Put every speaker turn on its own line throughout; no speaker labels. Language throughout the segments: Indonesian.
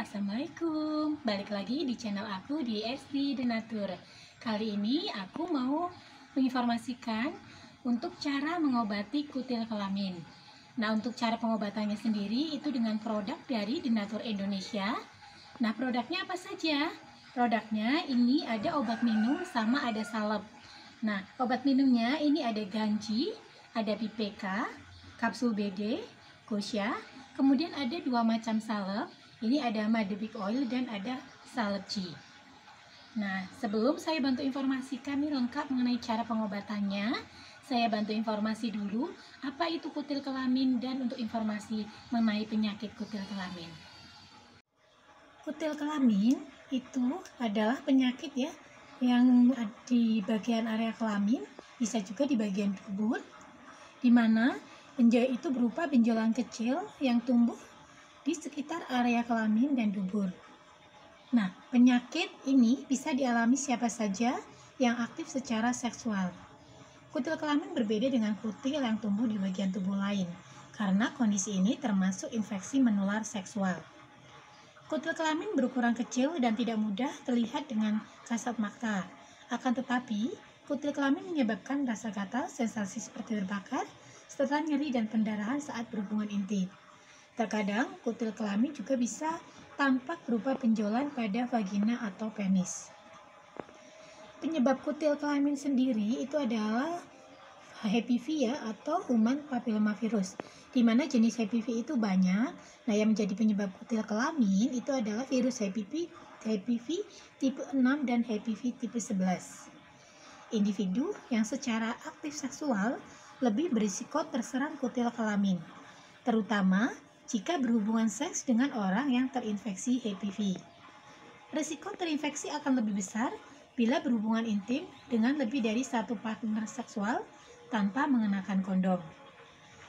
Assalamualaikum, balik lagi di channel aku di SD Denatur. Kali ini aku mau menginformasikan untuk cara mengobati kutil kelamin. Nah, untuk cara pengobatannya sendiri itu dengan produk dari Denatur Indonesia. Nah, produknya apa saja? Produknya ini ada obat minum sama ada salep. Nah, obat minumnya ini ada Ganji, ada PPK, kapsul BD, Gosya, kemudian ada dua macam salep. Ini ada Madebik Oil dan ada salep G. Nah, sebelum saya bantu informasikan nih lengkap mengenai cara pengobatannya, saya bantu informasi dulu apa itu kutil kelamin dan untuk informasi mengenai penyakit kutil kelamin. Kutil kelamin itu adalah penyakit ya yang di bagian area kelamin, bisa juga di bagian dubur, di mana itu berupa benjolan kecil yang tumbuh di sekitar area kelamin dan dubur. Nah, penyakit ini bisa dialami siapa saja yang aktif secara seksual. Kutil kelamin berbeda dengan kutil yang tumbuh di bagian tubuh lain, karena kondisi ini termasuk infeksi menular seksual. Kutil kelamin berukuran kecil dan tidak mudah terlihat dengan kasat mata. Akan tetapi, kutil kelamin menyebabkan rasa gatal, sensasi seperti terbakar, serta nyeri dan pendarahan saat berhubungan intim. Terkadang, kutil kelamin juga bisa tampak berupa benjolan pada vagina atau penis. Penyebab kutil kelamin sendiri itu adalah HPV ya, atau Human Papillomavirus, di mana jenis HPV itu banyak. Nah, yang menjadi penyebab kutil kelamin itu adalah virus HPV tipe 6 dan HPV tipe 11. Individu yang secara aktif seksual lebih berisiko terserang kutil kelamin, terutama jika berhubungan seks dengan orang yang terinfeksi HPV. Risiko terinfeksi akan lebih besar bila berhubungan intim dengan lebih dari satu partner seksual tanpa mengenakan kondom.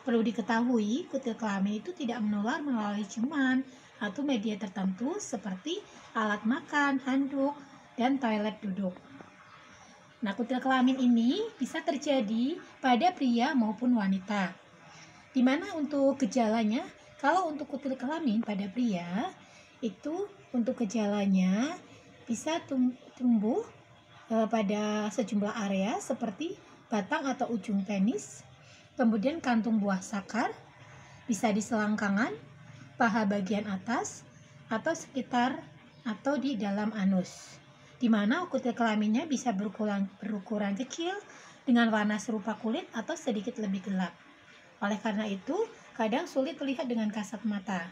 Perlu diketahui, kutil kelamin itu tidak menular melalui ciuman atau media tertentu seperti alat makan, handuk, dan toilet duduk. Nah, kutil kelamin ini bisa terjadi pada pria maupun wanita. Di mana untuk gejalanya, kalau untuk kutil kelamin pada pria, itu untuk gejalanya bisa tumbuh pada sejumlah area seperti batang atau ujung penis, kemudian kantung buah sakar, bisa di selangkangan, paha bagian atas, atau sekitar atau di dalam anus. Di mana kutil kelaminnya bisa berukuran kecil dengan warna serupa kulit atau sedikit lebih gelap. Oleh karena itu, kadang sulit terlihat dengan kasat mata.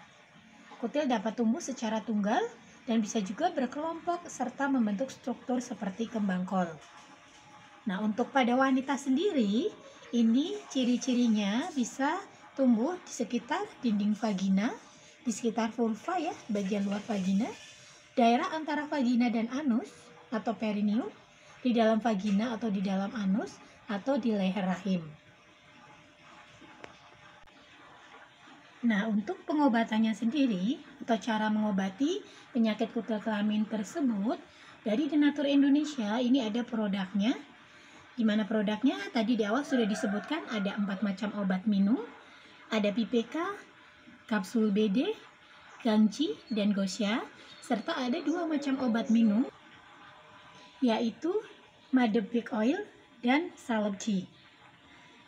Kutil dapat tumbuh secara tunggal dan bisa juga berkelompok serta membentuk struktur seperti kembang kol. Nah, untuk pada wanita sendiri, ini ciri-cirinya bisa tumbuh di sekitar dinding vagina, di sekitar vulva ya, bagian luar vagina, daerah antara vagina dan anus atau perineum, di dalam vagina atau di dalam anus, atau di leher rahim. Nah, untuk pengobatannya sendiri atau cara mengobati penyakit kutil kelamin tersebut dari Denatur Indonesia, ini ada produknya. Di mana produknya tadi di awal sudah disebutkan ada 4 macam obat minum, ada PPK, kapsul BD, Ganji, dan Gosya, serta ada 2 macam obat minum yaitu Madebik Oil dan salep G.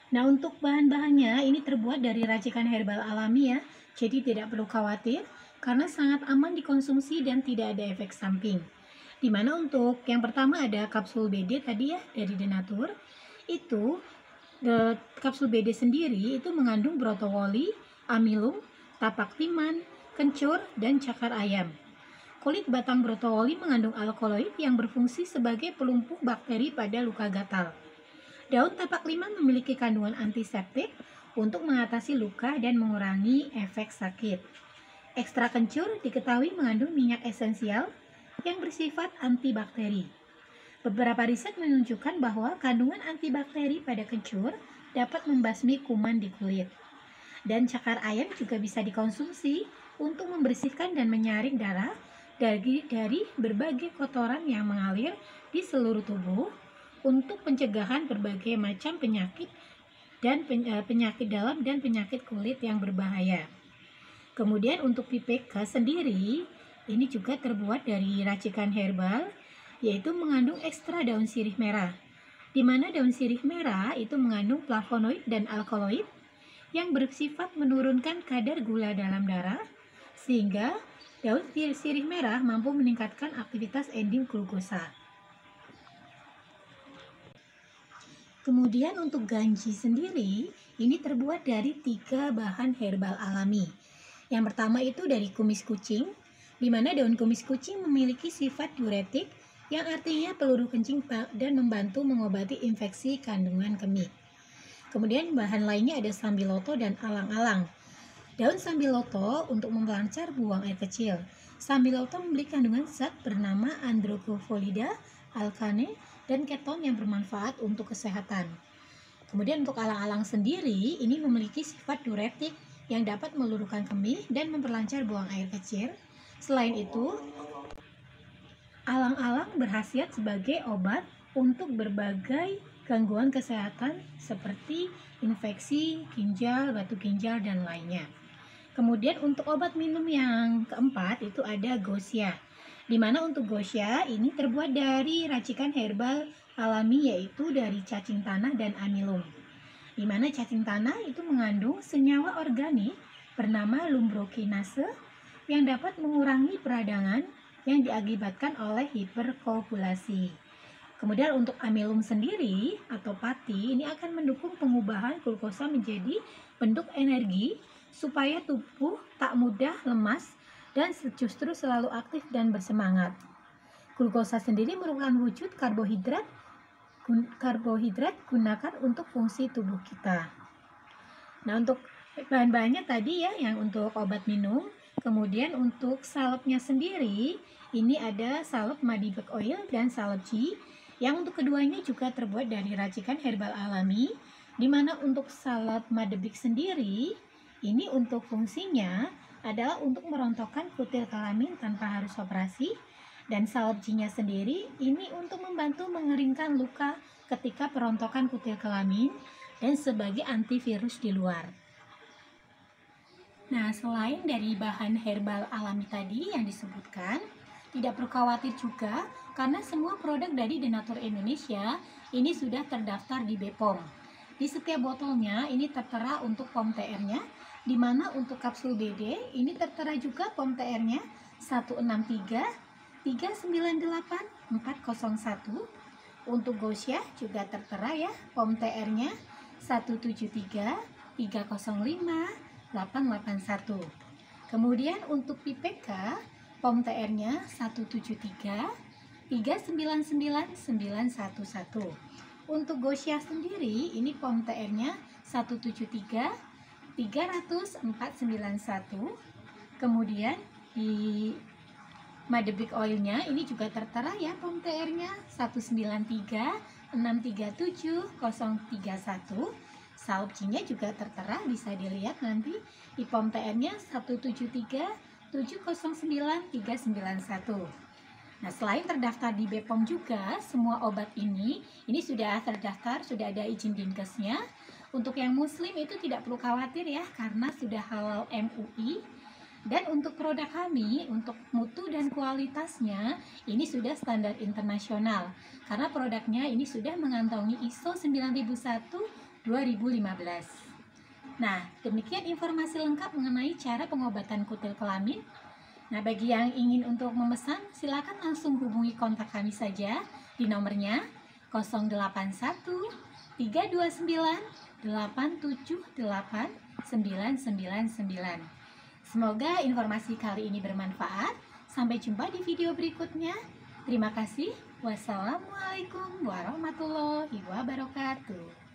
Nah, untuk bahan-bahannya ini terbuat dari racikan herbal alami ya, jadi tidak perlu khawatir karena sangat aman dikonsumsi dan tidak ada efek samping. Dimana untuk yang pertama ada kapsul BD tadi ya dari Denatur, itu kapsul BD sendiri itu mengandung brotowoli, amilum, tapak timan, kencur, dan cakar ayam. Kulit batang brotowoli mengandung alkaloid yang berfungsi sebagai pelumpuh bakteri pada luka gatal. Daun tapak liman memiliki kandungan antiseptik untuk mengatasi luka dan mengurangi efek sakit. Ekstrak kencur diketahui mengandung minyak esensial yang bersifat antibakteri. Beberapa riset menunjukkan bahwa kandungan antibakteri pada kencur dapat membasmi kuman di kulit. Dan cakar ayam juga bisa dikonsumsi untuk membersihkan dan menyaring darah dari berbagai kotoran yang mengalir di seluruh tubuh, untuk pencegahan berbagai macam penyakit dan penyakit dalam dan penyakit kulit yang berbahaya. Kemudian untuk PPK sendiri ini juga terbuat dari racikan herbal, yaitu mengandung ekstra daun sirih merah, di mana daun sirih merah itu mengandung flavonoid dan alkaloid yang bersifat menurunkan kadar gula dalam darah, sehingga daun sirih merah mampu meningkatkan aktivitas enzim glukosa. Kemudian untuk ganji sendiri, ini terbuat dari 3 bahan herbal alami. Yang pertama itu dari kumis kucing, di mana daun kumis kucing memiliki sifat diuretik, yang artinya peluru kencing dan membantu mengobati infeksi kandungan kemih. Kemudian bahan lainnya ada sambiloto dan alang-alang. Daun sambiloto untuk melancar buang air kecil. Sambiloto memiliki kandungan zat bernama andropofolida, alkane, dan keton yang bermanfaat untuk kesehatan. Kemudian untuk alang-alang sendiri, ini memiliki sifat diuretik yang dapat meluruhkan kemih dan memperlancar buang air kecil. Selain itu, alang-alang berkhasiat sebagai obat untuk berbagai gangguan kesehatan seperti infeksi ginjal, batu ginjal, dan lainnya. Kemudian untuk obat minum yang keempat itu ada Gosya. Di mana untuk Gosya ini terbuat dari racikan herbal alami, yaitu dari cacing tanah dan amilum. Di mana cacing tanah itu mengandung senyawa organik bernama lumbrokinase yang dapat mengurangi peradangan yang diakibatkan oleh hiperkoagulasi. Kemudian untuk amilum sendiri atau pati ini akan mendukung pengubahan glukosa menjadi bentuk energi supaya tubuh tak mudah lemas dan justru selalu aktif dan bersemangat. Glukosa sendiri merupakan wujud karbohidrat gunakan untuk fungsi tubuh kita. Nah, untuk bahan-bahannya tadi ya yang untuk obat minum. Kemudian untuk salepnya sendiri ini ada salep Madibek Oil dan salep G, yang untuk keduanya juga terbuat dari racikan herbal alami, di mana untuk salep Madibek sendiri ini untuk fungsinya adalah untuk merontokkan kutil kelamin tanpa harus operasi, dan salep G-nya sendiri ini untuk membantu mengeringkan luka ketika perontokan kutil kelamin dan sebagai antivirus di luar. Nah, selain dari bahan herbal alami tadi yang disebutkan, tidak perlu khawatir juga karena semua produk dari Denatur Indonesia ini sudah terdaftar di BPOM. Di setiap botolnya ini tertera untuk POM TR-nya, di mana untuk kapsul BD ini tertera juga POM TR-nya 163 398 401. Untuk Gosya juga tertera ya POM TR-nya 173 305 881. Kemudian untuk PPK POM TR-nya 173 399 911. Untuk Gosya sendiri ini POM TR-nya 173 300 491. Kemudian di Madibek Oil-nya ini juga tertera ya POM TR-nya 193 637 031. Salep G-nya juga tertera, bisa dilihat nanti di POM TR-nya 173 709 391. Nah, selain terdaftar di BPOM juga, semua obat ini sudah terdaftar, sudah ada izin Dinkesnya. Untuk yang muslim itu tidak perlu khawatir ya, karena sudah halal MUI. Dan untuk produk kami, untuk mutu dan kualitasnya, ini sudah standar internasional. Karena produknya ini sudah mengantongi ISO 9001-2015. Nah, demikian informasi lengkap mengenai cara pengobatan kutil kelamin. Nah, bagi yang ingin untuk memesan, silakan langsung hubungi kontak kami saja di nomornya 081 329 878 999. Semoga informasi kali ini bermanfaat. Sampai jumpa di video berikutnya. Terima kasih. Wassalamualaikum warahmatullahi wabarakatuh.